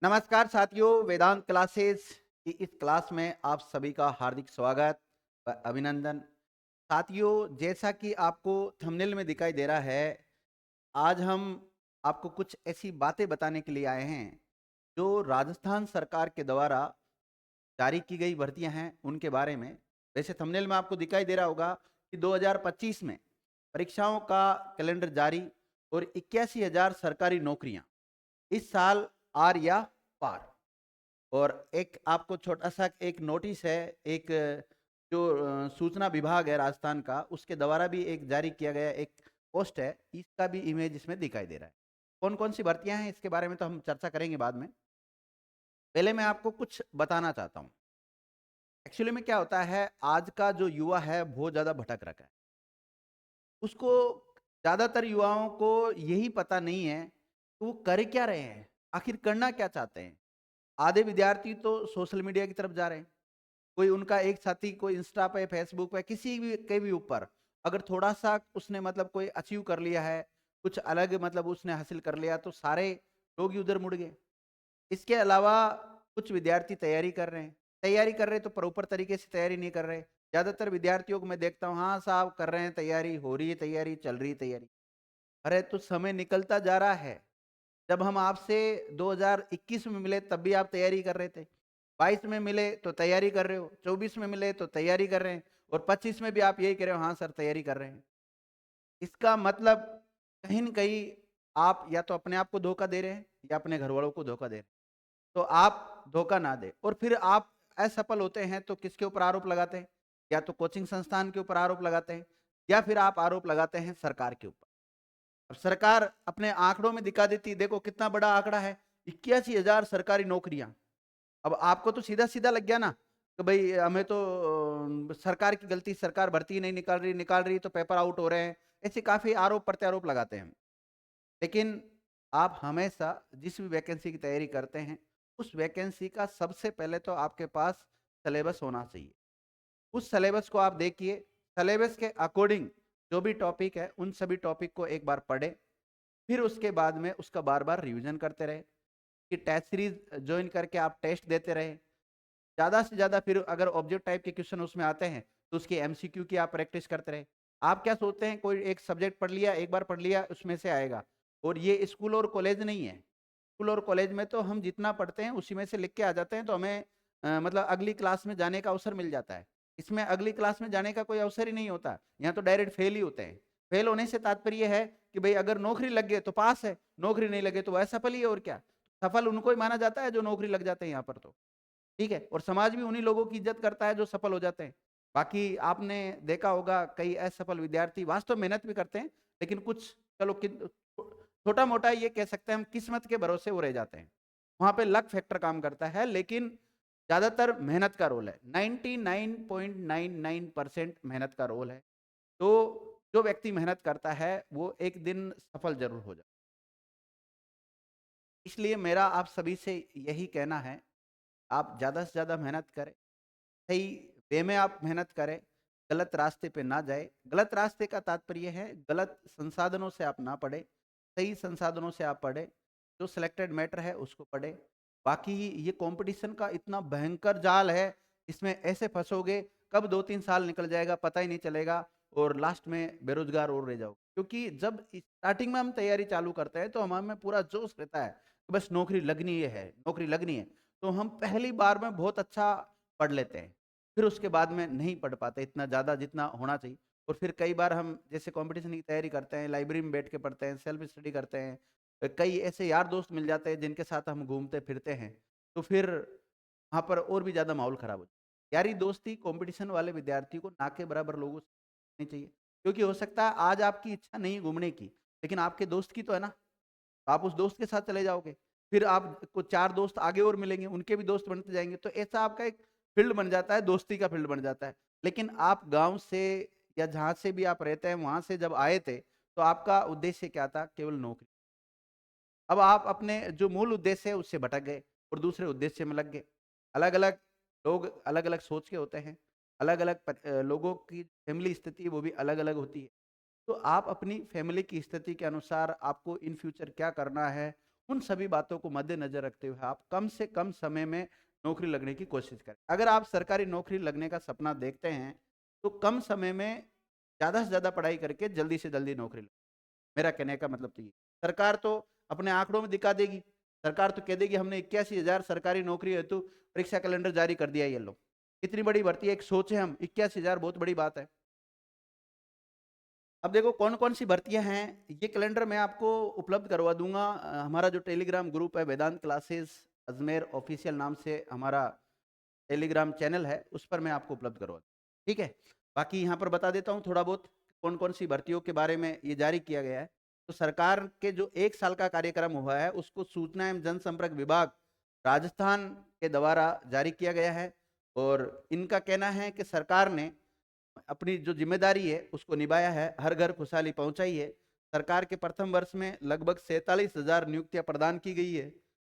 नमस्कार साथियों, वेदांत क्लासेस की इस क्लास में आप सभी का हार्दिक स्वागत व अभिनंदन। साथियों, जैसा कि आपको थंबनेल में दिखाई दे रहा है, आज हम आपको कुछ ऐसी बातें बताने के लिए आए हैं जो राजस्थान सरकार के द्वारा जारी की गई भर्तियां हैं उनके बारे में। वैसे थंबनेल में आपको दिखाई दे रहा होगा कि 2025 में परीक्षाओं का कैलेंडर जारी और 81,000 सरकारी नौकरियां इस साल आर या पार। और एक आपको छोटा सा एक नोटिस है, एक जो सूचना विभाग है राजस्थान का, उसके द्वारा भी एक जारी किया गया एक पोस्ट है, इसका भी इमेज इसमें दिखाई दे रहा है। कौन कौन सी भर्तियां हैं इसके बारे में तो हम चर्चा करेंगे बाद में। पहले मैं आपको कुछ बताना चाहता हूँ। एक्चुअली में क्या होता है, आज का जो युवा है बहुत ज्यादा भटक रखा है। उसको, ज्यादातर युवाओं को यही पता नहीं है कि वो कर क्या रहे हैं, आखिर करना क्या चाहते हैं। आधे विद्यार्थी तो सोशल मीडिया की तरफ जा रहे हैं। कोई उनका एक साथी कोई इंस्टा पे, फेसबुक पे, किसी भी के भी ऊपर अगर थोड़ा सा उसने मतलब कोई अचीव कर लिया है, कुछ अलग मतलब उसने हासिल कर लिया, तो सारे लोग ही उधर मुड़ गए। इसके अलावा कुछ विद्यार्थी तैयारी कर रहे हैं। तैयारी कर रहे हैं तो प्रॉपर तरीके से तैयारी नहीं कर रहे। ज्यादातर विद्यार्थियों को मैं देखता हूँ, हाँ साहब कर रहे हैं तैयारी, हो रही है तैयारी, चल रही है तैयारी। अरे तो समय निकलता जा रहा है। जब हम आपसे 2021 में मिले तब भी आप तैयारी कर रहे थे, 22 में मिले तो तैयारी कर रहे हो, 24 में मिले तो तैयारी कर रहे हैं, और 25 में भी आप यही कह रहे हो, हाँ सर तैयारी कर रहे हैं। इसका मतलब कहीं न कहीं आप या तो अपने आप को धोखा दे रहे हैं या अपने घर वालों को धोखा दे रहे हैं। तो आप धोखा ना दें। और फिर आप असफल होते हैं तो किसके ऊपर आरोप लगाते हैं? या तो कोचिंग संस्थान के ऊपर आरोप लगाते हैं, या फिर आप आरोप लगाते हैं सरकार के ऊपर। अब सरकार अपने आंकड़ों में दिखा देती, देखो कितना बड़ा आंकड़ा है, 81,000 सरकारी नौकरियां। अब आपको तो सीधा सीधा लग गया ना कि भाई हमें तो सरकार की गलती, सरकार भर्ती नहीं निकाल रही तो पेपर आउट हो रहे हैं। ऐसे काफी आरोप प्रत्यारोप लगाते हैं। लेकिन आप हमेशा जिस भी वैकेंसी की तैयारी करते हैं, उस वैकेंसी का सबसे पहले तो आपके पास सिलेबस होना चाहिए। उस सिलेबस को आप देखिए। सिलेबस के अकॉर्डिंग जो भी टॉपिक है उन सभी टॉपिक को एक बार पढ़े, फिर उसके बाद में उसका बार बार रिवीजन करते रहे, कि टेस्ट सीरीज ज्वाइन करके आप टेस्ट देते रहे। ज्यादा से ज्यादा फिर अगर ऑब्जेक्ट टाइप के क्वेश्चन उसमें आते हैं तो उसकी एमसीक्यू की आप प्रैक्टिस करते रहे। आप क्या सोचते हैं, कोई एक सब्जेक्ट पढ़ लिया, एक बार पढ़ लिया, उसमें से आएगा? और ये स्कूल और कॉलेज नहीं है। स्कूल और कॉलेज में तो हम जितना पढ़ते हैं उसी में से लिख के आ जाते हैं, तो हमें मतलब अगली क्लास में जाने का अवसर मिल जाता है। इसमें अगली क्लास में जाने का कोई अवसर ही नहीं होता, यहाँ तो डायरेक्ट फेल ही होते हैं। फेल होने से तात्पर्य है कि भाई अगर नौकरी लग गए तो पास है, नौकरी नहीं लगे तो वह सफल ही है, और क्या। सफल उनको ही माना जाता है जो नौकरी लग जाते हैं यहाँ पर तो। ठीक है, और समाज भी उन्हीं लोगों की इज्जत करता है जो सफल हो जाते हैं। बाकी आपने देखा होगा कई असफल विद्यार्थी वास्तव में मेहनत भी करते हैं, लेकिन कुछ, चलो छोटा मोटा ये कह सकते हैं हम, किस्मत के भरोसे वो रह जाते हैं। वहां पे लक फैक्टर काम करता है, लेकिन ज्यादातर मेहनत का रोल है। 99.99% मेहनत का रोल है। तो जो व्यक्ति मेहनत करता है वो एक दिन सफल जरूर हो जाता है। इसलिए मेरा आप सभी से यही कहना है, आप ज्यादा से ज्यादा मेहनत करें, सही वे में आप मेहनत करें, गलत रास्ते पे ना जाए। गलत रास्ते का तात्पर्य है गलत संसाधनों से आप ना पढ़े, सही संसाधनों से आप पढ़े, जो सिलेक्टेड मैटर है उसको पढ़े। बाकी ये कंपटीशन का इतना भयंकर जाल है, इसमें ऐसे फंसोगे, कब 2-3 साल निकल जाएगा पता ही नहीं चलेगा, और लास्ट में बेरोजगार और रह जाओ। क्योंकि जब स्टार्टिंग में हम तैयारी चालू करते हैं तो हमें पूरा जोश रहता है कि बस नौकरी लगनी है, नौकरी लगनी है। तो हम पहली बार में बहुत अच्छा पढ़ लेते हैं, फिर उसके बाद में नहीं पढ़ पाते इतना ज़्यादा जितना होना चाहिए। और फिर कई बार हम जैसे कंपटीशन की तैयारी करते हैं, लाइब्रेरी में बैठ के पढ़ते हैं, सेल्फ स्टडी करते हैं, कई ऐसे यार दोस्त मिल जाते हैं जिनके साथ हम घूमते फिरते हैं, तो फिर वहाँ पर और भी ज़्यादा माहौल खराब हो जाता है। यारी दोस्ती कंपटीशन वाले विद्यार्थी को ना के बराबर लोगों से नहीं चाहिए। क्योंकि हो सकता है आज आपकी इच्छा नहीं घूमने की, लेकिन आपके दोस्त की तो है ना, तो आप उस दोस्त के साथ चले जाओगे। फिर आपको 4 दोस्त आगे और मिलेंगे, उनके भी दोस्त बनते जाएँगे, तो ऐसा आपका एक फील्ड बन जाता है, दोस्ती का फील्ड बन जाता है। लेकिन आप गाँव से या जहाँ से भी आप रहते हैं, वहाँ से जब आए थे, तो आपका उद्देश्य क्या था? केवल नौकरी। अब आप अपने जो मूल उद्देश्य है उससे भटक गए और दूसरे उद्देश्य में लग गए। अलग-अलग लोग अलग-अलग सोच के होते हैं, अलग-अलग लोगों की फैमिली स्थिति वो भी अलग-अलग होती है। तो आप अपनी फैमिली की स्थिति के अनुसार आपको इन फ्यूचर क्या करना है, उन सभी बातों को मद्देनजर रखते हुए आप कम से कम समय में नौकरी लगने की कोशिश करें। अगर आप सरकारी नौकरी लगने का सपना देखते हैं तो कम समय में ज़्यादा से ज़्यादा पढ़ाई करके जल्दी से जल्दी नौकरी लगें। मेरा कहने का मतलब तो ये, सरकार तो अपने आंकड़ों में दिखा देगी, सरकार तो कह देगी हमने 81,000 सरकारी नौकरी हेतु परीक्षा कैलेंडर जारी कर दिया, ये लो इतनी बड़ी भर्ती है, एक सोचे हम 81,000 बहुत बड़ी बात है। अब देखो कौन कौन सी भर्तियां हैं, ये कैलेंडर मैं आपको उपलब्ध करवा दूंगा। हमारा जो टेलीग्राम ग्रुप है वेदांत क्लासेस अजमेर ऑफिशियल नाम से हमारा टेलीग्राम चैनल है, उस पर मैं आपको उपलब्ध करवा दूंगा, ठीक है। बाकी यहाँ पर बता देता हूँ थोड़ा बहुत कौन कौन सी भर्तियों के बारे में ये जारी किया गया है। तो सरकार के जो 1 साल का कार्यक्रम हुआ है उसको सूचना एवं जनसंपर्क विभाग राजस्थान के द्वारा जारी किया गया है। और इनका कहना है कि सरकार ने अपनी जो जिम्मेदारी है उसको निभाया है, हर घर खुशहाली पहुंचाई है। सरकार के प्रथम वर्ष में लगभग 47,000 नियुक्तियां प्रदान की गई है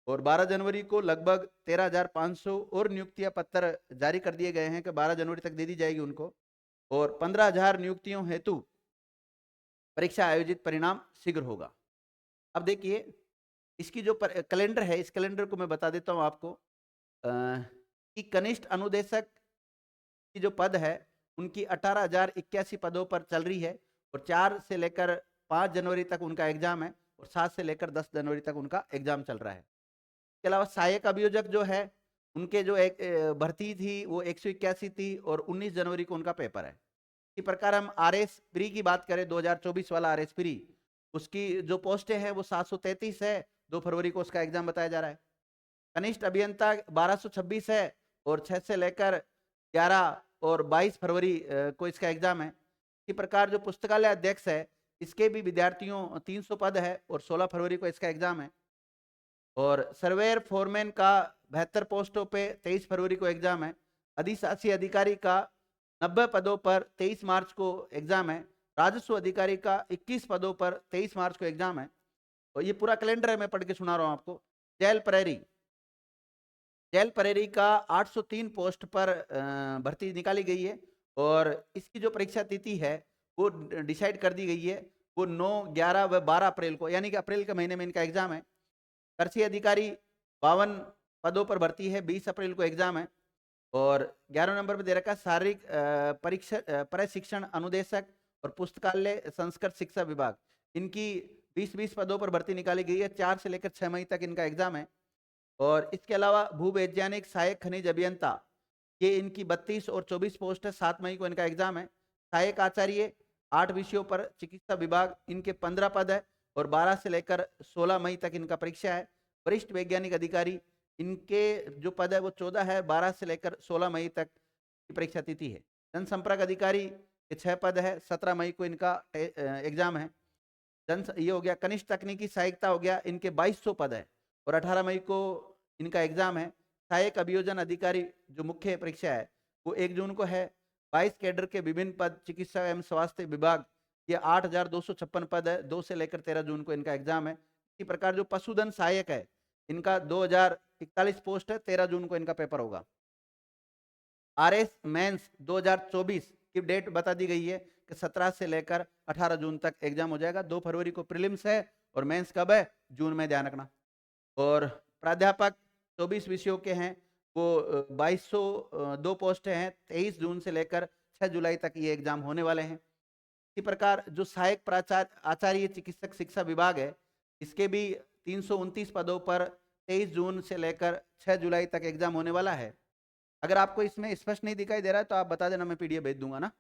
और 12 जनवरी को लगभग 13,500 और नियुक्तियां पत्र जारी कर दिए गए हैं कि 12 जनवरी तक दे दी जाएगी उनको। और 15,000 नियुक्तियों हेतु परीक्षा आयोजित परिणाम शीघ्र होगा। अब देखिए इसकी जो कैलेंडर है, इस कैलेंडर को मैं बता देता हूं आपको कि कनिष्ठ अनुदेशक की जो पद है उनकी 18,081 पदों पर चल रही है और 4 से लेकर 5 जनवरी तक उनका एग्जाम है और 7 से लेकर 10 जनवरी तक उनका एग्जाम चल रहा है। इसके अलावा सहायक अभियोजक जो है उनके जो एक भर्ती थी वो 181 थी और 19 जनवरी को उनका पेपर है। इसी प्रकार हम आर एस प्री की बात करें, 2024 वाला आर एस प्री, उसकी जो पोस्टें हैं वो 733 है, 2 फरवरी को उसका एग्जाम बताया जा रहा है। कनिष्ठ अभियंता 1226 है और 6 से लेकर 11 और 22 फरवरी को इसका एग्जाम है। इसी प्रकार जो पुस्तकालय अध्यक्ष है इसके भी विद्यार्थियों 300 पद है और 16 फरवरी को इसका एग्जाम है। और सर्वेयर फोरमैन का 72 पोस्टों पे 23 फरवरी को एग्जाम है। अधिशासी अधिकारी का 90 पदों पर 23 मार्च को एग्जाम है। राजस्व अधिकारी का 21 पदों पर 23 मार्च को एग्जाम है। और ये पूरा कैलेंडर है, मैं पढ़ के सुना रहा हूं आपको। जेल परेरी का 803 पोस्ट पर भर्ती निकाली गई है और इसकी जो परीक्षा तिथि है वो डिसाइड कर दी गई है, वो 9, 11 व 12 अप्रैल को, यानी कि अप्रैल के महीने में इनका एग्जाम है। कृषि अधिकारी 52 पदों पर भर्ती है, 20 अप्रैल को एग्जाम है। और 11 नंबर पर दे रखा शारीरिक प्रशिक्षण अनुदेशक और पुस्तकालय संस्कृत शिक्षा विभाग, इनकी 20-20 पदों पर भर्ती निकाली गई है, 4 से लेकर 6 मई तक इनका एग्जाम है। और इसके अलावा भूवैज्ञानिक सहायक खनिज अभियंता, ये इनकी 32 और 24 पोस्ट है, 7 मई को इनका एग्जाम है। सहायक आचार्य 8 विषयों पर चिकित्सा विभाग, इनके 15 पद है और 12 से लेकर 16 मई तक इनका परीक्षा है। वरिष्ठ वैज्ञानिक अधिकारी, इनके जो पद है वो 14 है, 12 से लेकर 16 मई तक की परीक्षा तिथि है। जनसंपर्क अधिकारी के 6 पद है, 17 मई को इनका एग्जाम है। ये हो गया। कनिष्ठ तकनीकी सहायकता हो गया, इनके 2200 पद है और 18 मई को इनका एग्जाम है। सहायक अभियोजन अधिकारी जो मुख्य परीक्षा है वो 1 जून को है। 22 कैडर के विभिन्न पद चिकित्सा एवं स्वास्थ्य विभाग, ये 8,256 पद है, 2 से लेकर 13 जून को इनका एग्जाम है। इसी प्रकार जो पशुधन सहायक है इनका 2041 पोस्ट है, 13 जून को इनका पेपर होगा। आर एस मेंस 2024 की डेट बता दी गई है कि 17 से लेकर 18 जून तक एग्जाम हो जाएगा। 2 फरवरी को प्रीलिम्स है और मेंस कब है, जून में, ध्यान रखना। और प्राध्यापक 24 विषयों के हैं, वो 2202 पोस्ट हैं, 23 जून से लेकर 6 जुलाई तक ये एग्जाम होने वाले हैं। इसी प्रकार जो सहायक प्राचार्य आचार्य चिकित्सक शिक्षा विभाग है इसके भी 329 पदों पर 23 जून से लेकर 6 जुलाई तक एग्जाम होने वाला है। अगर आपको इसमें स्पष्ट नहीं दिखाई दे रहा है तो आप बता देना, मैं पीडीएफ भेज दूंगा ना।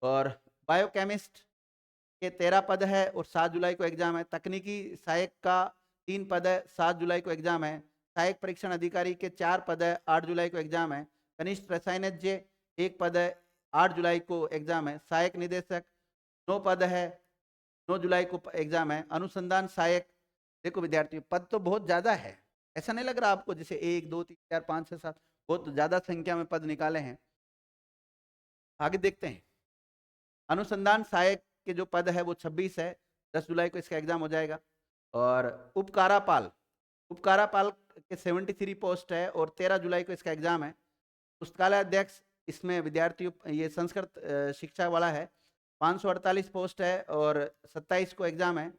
और बायोकेमिस्ट के 13 पद है और 7 जुलाई को एग्जाम है। तकनीकी सहायक का 3 पद है, 7 जुलाई को एग्जाम है। सहायक परीक्षण अधिकारी के 4 पद है, 8 जुलाई को एग्जाम है। कनिष्ठ रसायनज्ञ 1 पद है, 8 जुलाई को एग्जाम है। सहायक निदेशक 9 पद है, 9 जुलाई को एग्जाम है। अनुसंधान सहायक, देखो विद्यार्थियों पद तो बहुत ज्यादा है, ऐसा नहीं लग रहा आपको जैसे 1, 2, 3, 4, 5, 6, 7, बहुत ज्यादा संख्या में पद निकाले हैं। आगे देखते हैं। अनुसंधान सहायक के जो पद है वो 26 है, 10 जुलाई को इसका एग्जाम हो जाएगा। और उपकारापाल के 73 पोस्ट है और 13 जुलाई को इसका एग्जाम है। पुस्तकालय अध्यक्ष, इसमें विद्यार्थियों ये संस्कृत शिक्षा वाला है, 548 पोस्ट है और 27 को एग्जाम है।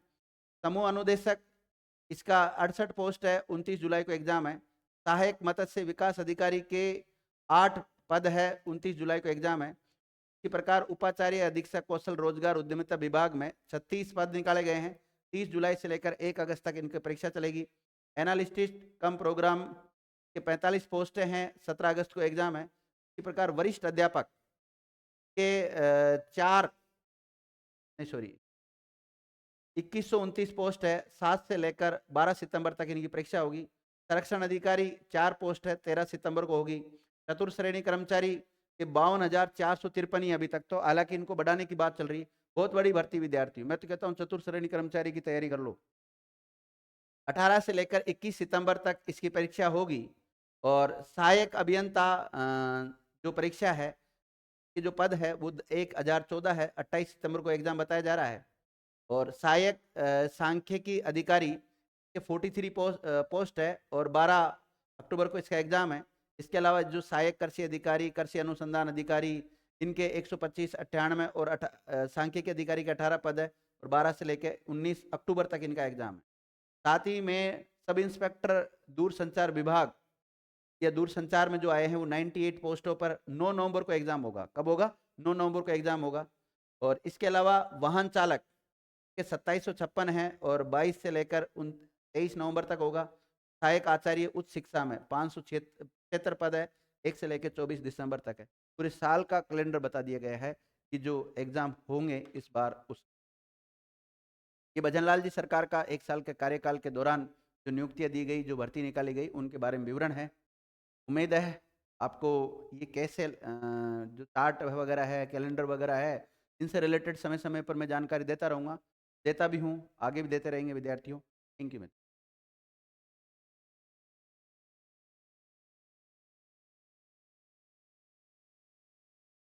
समूह अनुदेशक, इसका 68 पोस्ट है, 29 जुलाई को एग्जाम है। सहायक मत्स्य विकास अधिकारी के 8 पद है, 29 जुलाई को एग्जाम है। इसी प्रकार उपाचार्य अधीक्षक कौशल रोजगार उद्यमिता विभाग में 36 पद निकाले गए हैं। 30 जुलाई से लेकर 1 अगस्त तक इनकी परीक्षा चलेगी। एनालिस्टिस्ट कम प्रोग्राम के 45 पोस्टें हैं, 17 अगस्त को एग्जाम है। इसी प्रकार वरिष्ठ अध्यापक के 2129 पोस्ट है, 7 से लेकर 12 सितंबर तक इनकी परीक्षा होगी। संरक्षण अधिकारी 4 पोस्ट है, 13 सितंबर को होगी। चतुर्थ श्रेणी कर्मचारी के 52,453 ही अभी तक, तो हालांकि इनको बढ़ाने की बात चल रही है। बहुत बड़ी भर्ती विद्यार्थी, मैं तो कहता हूँ चतुर्थ श्रेणी कर्मचारी की तैयारी कर लो। 18 से लेकर 21 सितंबर तक इसकी परीक्षा होगी। और सहायक अभियंता जो परीक्षा है, कि जो पद है वो 1014 है, 28 सितंबर को एग्जाम बताया जा रहा है। और सहायक सांख्यिकी अधिकारी के 43 पोस्ट है और 12 अक्टूबर को इसका एग्जाम है। इसके अलावा जो सहायक कृषि अधिकारी, कृषि अनुसंधान अधिकारी, इनके 125, 98 और सांख्यिकी अधिकारी के 18 पद है और 12 से लेकर 19 अक्टूबर तक इनका एग्जाम है। साथ ही में सब इंस्पेक्टर दूरसंचार विभाग या दूरसंचार में जो आए हैं वो 98 पोस्टों पर 9 नवंबर को एग्जाम होगा। कब होगा? 9 नवंबर को एग्जाम होगा। और इसके अलावा वाहन चालक के 2756 हैं और 22 से लेकर 23 नवंबर तक होगा। सहायक आचार्य उच्च शिक्षा में 576 पद है, 1 से लेकर 24 दिसंबर तक है। पूरे साल का कैलेंडर बता दिया गया है कि जो एग्जाम होंगे इस बार। उस ये भजनलाल जी सरकार का 1 साल के कार्यकाल के दौरान जो नियुक्तियां दी गई, जो भर्ती निकाली गई, उनके बारे में विवरण है। उम्मीद है आपको ये कैसे जो चार्ट वगैरह है, कैलेंडर वगैरह है, इनसे रिलेटेड समय समय पर मैं जानकारी देता रहूँगा, देता भी हूँ, आगे भी देते रहेंगे विद्यार्थियों। Thank you.